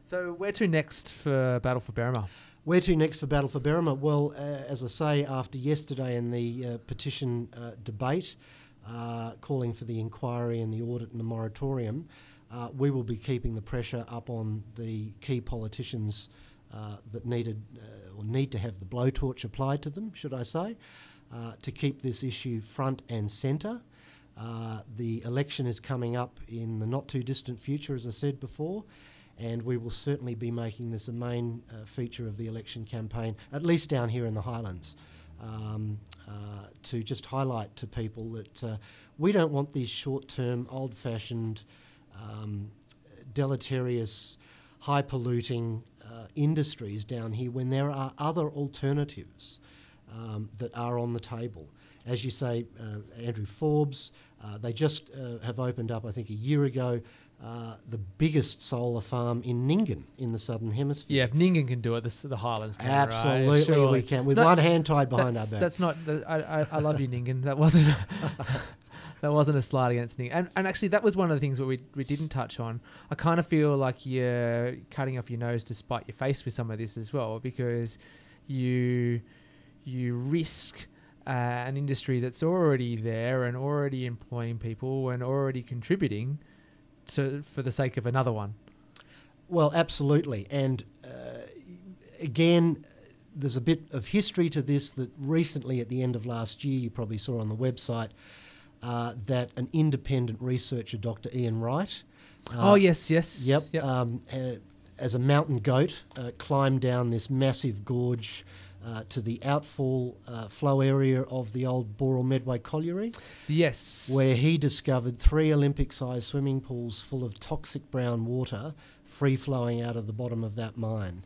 So where to next for Battle for Berrima? Where to next for Battle for Berrima? Well, as I say, after yesterday in the petition debate, calling for the inquiry and the audit and the moratorium, we will be keeping the pressure up on the key politicians that need to have the blowtorch applied to them, should I say, to keep this issue front and centre. The election is coming up in the not too distant future, as I said before, and we will certainly be making this a main feature of the election campaign, at least down here in the Highlands, to just highlight to people that we don't want these short-term, old-fashioned, deleterious, high-polluting industries down here when there are other alternatives that are on the table. As you say, Andrew Forbes, they just have opened up, I think a year ago, the biggest solar farm in Nyngan in the Southern Hemisphere. Yeah, if Nyngan can do it, the Highlands can. Absolutely, right? we can. With one hand tied behind our back. That's not. I love you, Nyngan. That wasn't. That wasn't a slight against Nyngan. And actually, that was one of the things that we didn't touch on. I kind of feel like you're cutting off your nose to spite your face with some of this as well, because you risk an industry that's already there and already employing people and already contributing for the sake of another one. Well, absolutely. And again, there's a bit of history to this that recently at the end of last year, you probably saw on the website, that an independent researcher, Dr. Ian Wright. Yes. Yep. As a mountain goat, climbed down this massive gorge to the outfall flow area of the old Boral Medway Colliery. Yes. Where he discovered 3 Olympic-sized swimming pools full of toxic brown water free-flowing out of the bottom of that mine.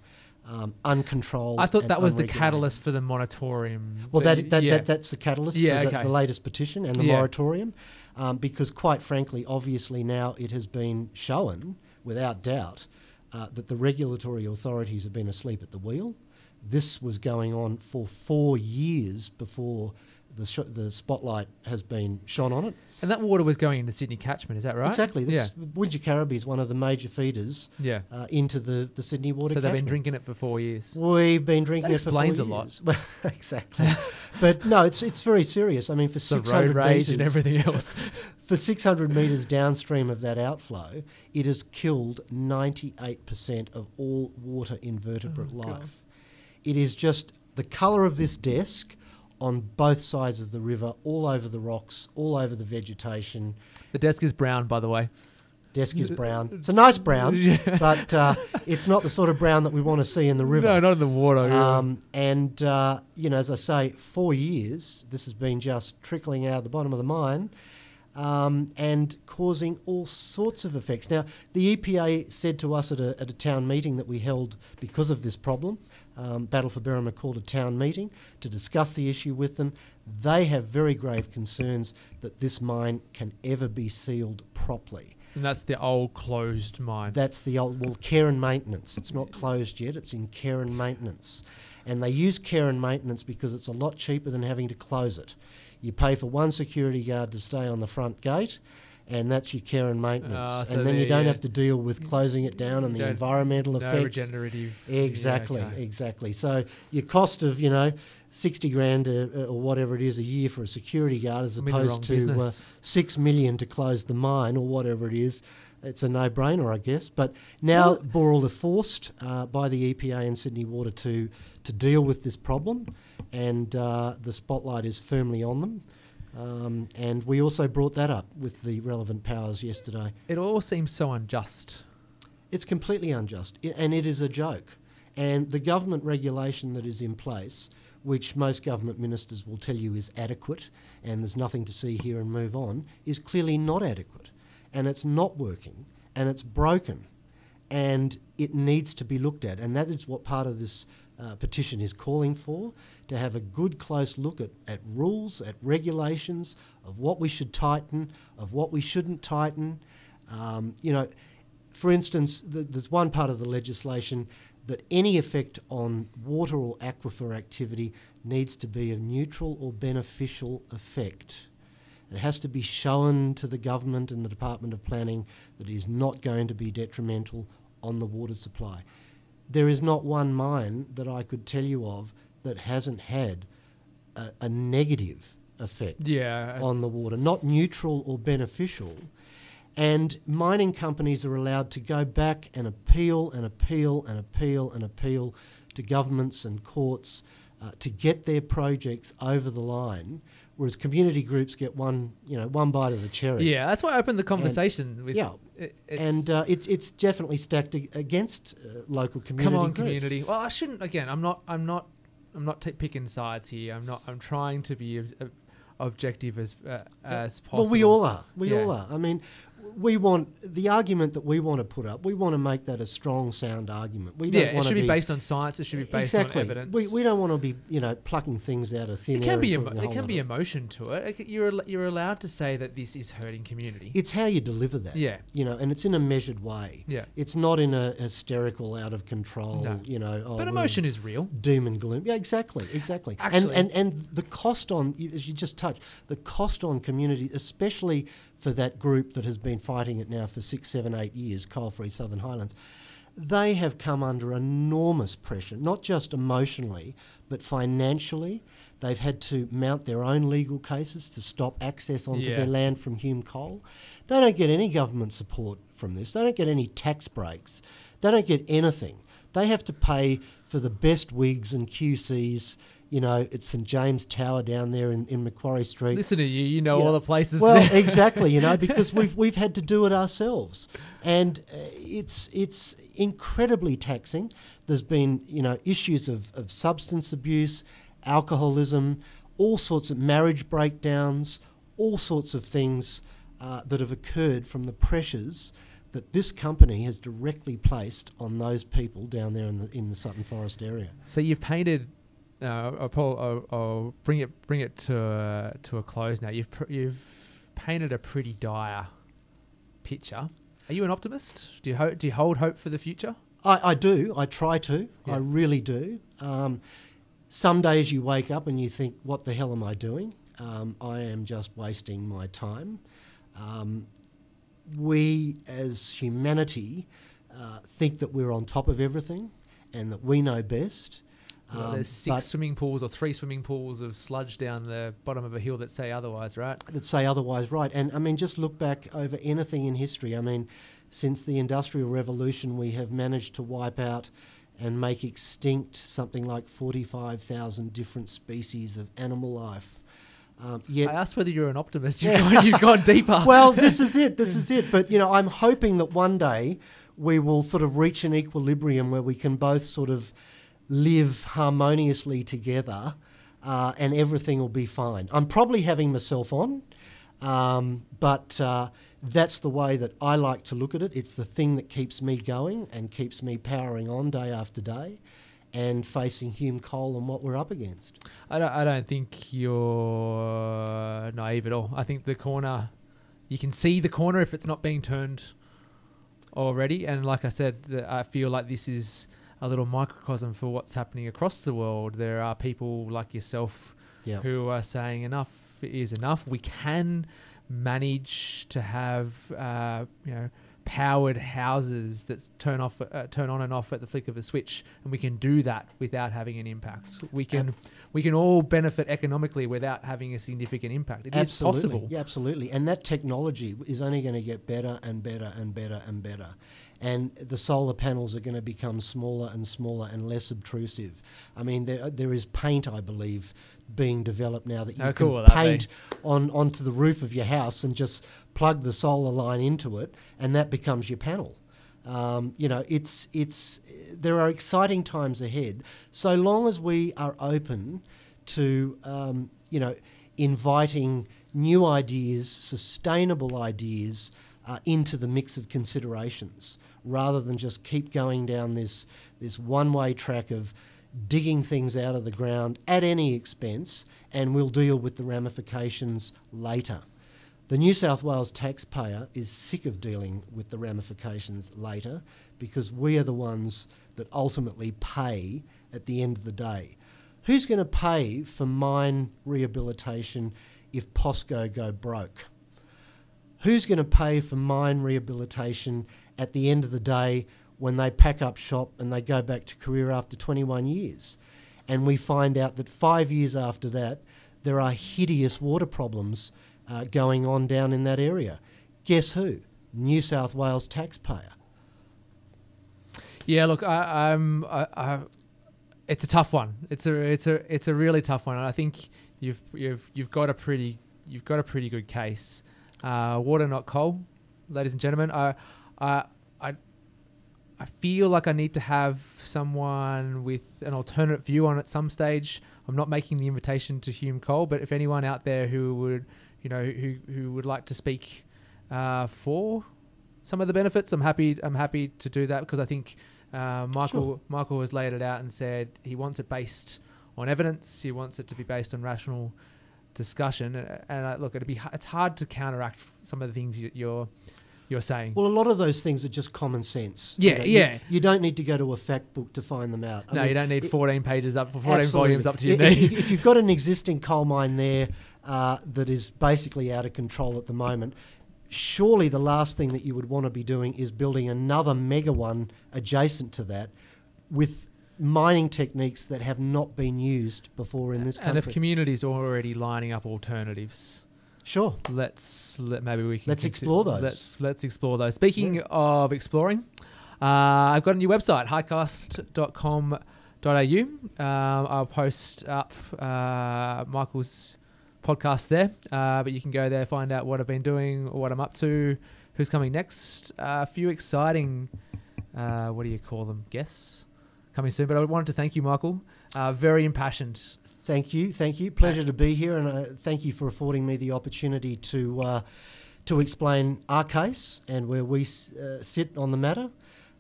Uncontrolled. I thought that was the catalyst for the moratorium. Well, that's the catalyst for the latest petition and the moratorium, because quite frankly, obviously now it has been shown, without doubt, that the regulatory authorities have been asleep at the wheel. This was going on for 4 years before the spotlight has been shone on it. And that water was going into Sydney catchment, is that right? Exactly. Widgecarribee is one of the major feeders into the Sydney water catchment. So they've been drinking it for 4 years. We've been drinking it for 4 years. That explains a lot. Exactly. But no, it's very serious. I mean, for 600 road rage metres... and everything else. For 600 metres downstream of that outflow, it has killed 98% of all water invertebrate life. God. It is just the colour of this desk on both sides of the river, all over the rocks, all over the vegetation. The desk is brown, by the way. Desk is brown. It's a nice brown, but it's not the sort of brown that we want to see in the river. No, not in the water. And, as I say, 4 years, this has been just trickling out of the bottom of the mine and causing all sorts of effects. Now, the EPA said to us at a town meeting that we held because of this problem, Battle for Berrima called a town meeting to discuss the issue with them. They have very grave concerns that this mine can ever be sealed properly. And that's the old closed mine. That's the old, care and maintenance. It's not closed yet, it's in care and maintenance. And they use care and maintenance because it's a lot cheaper than having to close it. You pay for one security guard to stay on the front gate, and that's your care and maintenance. So and then you don't have to deal with closing it down and the environmental effects. Regenerative. Exactly. So your cost of, 60 grand or whatever it is a year for a security guard as opposed to 6 million to close the mine or whatever it is, it's a no-brainer, I guess. But now Boral are forced by the EPA and Sydney Water to deal with this problem, and the spotlight is firmly on them. And we also brought that up with the relevant powers yesterday. It all seems so unjust. It's completely unjust, and it is a joke. And the government regulation that is in place, which most government ministers will tell you is adequate and there's nothing to see here and move on, is clearly not adequate. And it's not working, and it's broken, and it needs to be looked at. And that is what part of this petition is calling for, to have a good close look at rules, at regulations, of what we should tighten, of what we shouldn't tighten. For instance, there's one part of the legislation that any effect on water or aquifer activity needs to be a neutral or beneficial effect. It has to be shown to the government and the Department of Planning that it is not going to be detrimental on the water supply. There is not one mine that I could tell you of that hasn't had a negative effect on the water, not neutral or beneficial. And mining companies are allowed to go back and appeal and appeal and appeal and appeal to governments and courts to get their projects over the line, whereas community groups get one bite of the cherry. Yeah, that's why I opened the conversation with. Yeah, it's definitely stacked against local community. Come on, groups. community. Well, I shouldn't. Again, I'm not picking sides here. I'm trying to be objective as possible. Well, we all are. We all are. I mean, we want the argument that we want to put up. We want to make that a strong, sound argument. We don't want it should be based on science. It should be based on evidence. We don't want to be plucking things out of thin air. It can be emotion to it. You're allowed to say that this is hurting community. It's how you deliver that. Yeah. And it's in a measured way. Yeah. It's not in a hysterical, out of control. No. But emotion is real. Doom and gloom. Yeah, exactly. Actually, and the cost on, as you just touched, the cost on community, especially for that group that has been fighting it now for 6, 7, 8 years, Coal-Free Southern Highlands, they have come under enormous pressure, not just emotionally, but financially. They've had to mount their own legal cases to stop access onto their land from Hume Coal. They don't get any government support from this. They don't get any tax breaks. They don't get anything. They have to pay for the best wigs and QCs. It's St James Tower down there in Macquarie Street. Listen to you, all the places. Well, exactly, because we've had to do it ourselves, and it's incredibly taxing. There's been issues of substance abuse, alcoholism, all sorts of marriage breakdowns, all sorts of things that have occurred from the pressures that this company has directly placed on those people down there in the Sutton Forest area. So you've painted. I'll bring it to a close now. You've painted a pretty dire picture. Are you an optimist? Do you hold hope for the future? I do. I try to. Yeah. I really do. Some days you wake up and you think, "What the hell am I doing? I am just wasting my time." We, as humanity, think that we're on top of everything and that we know best. There's 6 swimming pools or 3 swimming pools of sludge down the bottom of a hill that say otherwise, right? That say otherwise, right. And, just look back over anything in history. Since the Industrial Revolution, we have managed to wipe out and make extinct something like 45,000 different species of animal life. Yet I asked whether you're an optimist. You've gone deeper. Well, this is it. But, I'm hoping that one day we will sort of reach an equilibrium where we can both sort of live harmoniously together, and everything will be fine. I'm probably having myself on, but that's the way that I like to look at it. It's the thing that keeps me going and keeps me powering on day after day and facing Hume Coal and what we're up against. I don't think you're naive at all. I think the corner, you can see the corner if it's not being turned already. And like I said, I feel like this is a little microcosm for what's happening across the world. There are people like yourself who are saying enough is enough. We can manage to have powered houses that turn on and off at the flick of a switch, and we can do that without having an impact. We can all benefit economically without having a significant impact. It is possible. Yeah, absolutely. And that technology is only going to get better and better and better and better. And the solar panels are going to become smaller and smaller and less obtrusive. I mean, there is paint, I believe, being developed now that you can paint onto the roof of your house and just plug the solar line into it, and that becomes your panel. You know, there are exciting times ahead, so long as we are open to, you know, inviting new ideas, sustainable ideas into the mix of considerations, rather than just keep going down this one-way track of digging things out of the ground at any expense, and we'll deal with the ramifications later. The New South Wales taxpayer is sick of dealing with the ramifications later, because we are the ones that ultimately pay at the end of the day. Who's going to pay for mine rehabilitation if POSCO go broke? Who's going to pay for mine rehabilitation at the end of the day when they pack up shop and they go back to career after 21 years? And we find out that 5 years after that, there are hideous water problems going on down in that area. Guess who? New South Wales taxpayer. Yeah, look, it's a tough one. It's a really tough one, and I think you've got a pretty good case. Water, not coal, ladies and gentlemen. I feel like I need to have someone with an alternate view on it at some stage. I'm not making the invitation to Hume Coal, but if anyone out there who would, you know, who would like to speak for some of the benefits, I'm happy to do that, because I think Michael has laid it out and said he wants it based on evidence. He wants it to be based on rational discussion. And look, it's hard to counteract some of the things you're saying. Well, a lot of those things are just common sense. Yeah, you know, You don't need to go to a fact book to find them out. I mean, you don't need 14 pages up, 14 volumes up to your knee. If you've got an existing coal mine there that is basically out of control at the moment, surely the last thing that you would want to be doing is building another mega one adjacent to that with mining techniques that have not been used before in this country. And if communities are already lining up alternatives, sure, maybe we can explore those. Let's explore those. Speaking of exploring, I've got a new website, highcast.com.au. I'll post up Michael's podcast there, but you can go there, find out what I've been doing, or what I'm up to, who's coming next. A few exciting, what do you call them, guests coming soon. But I wanted to thank you, Michael. Very impassioned. Thank you. Pleasure to be here, and thank you for affording me the opportunity to explain our case and where we sit on the matter.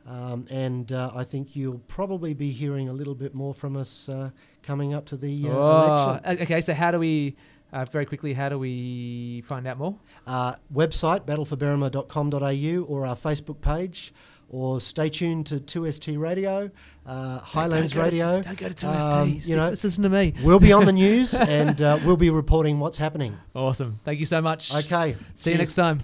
And I think you'll probably be hearing a little bit more from us coming up to the election. Okay, so how do we... very quickly, how do we find out more? Website, battleforberrima.com.au, or our Facebook page, or stay tuned to 2ST Radio, Highlands Radio. Don't go to 2ST. Listen to me. We'll be on the news, and we'll be reporting what's happening. Awesome. Thank you so much. Okay. See you next time.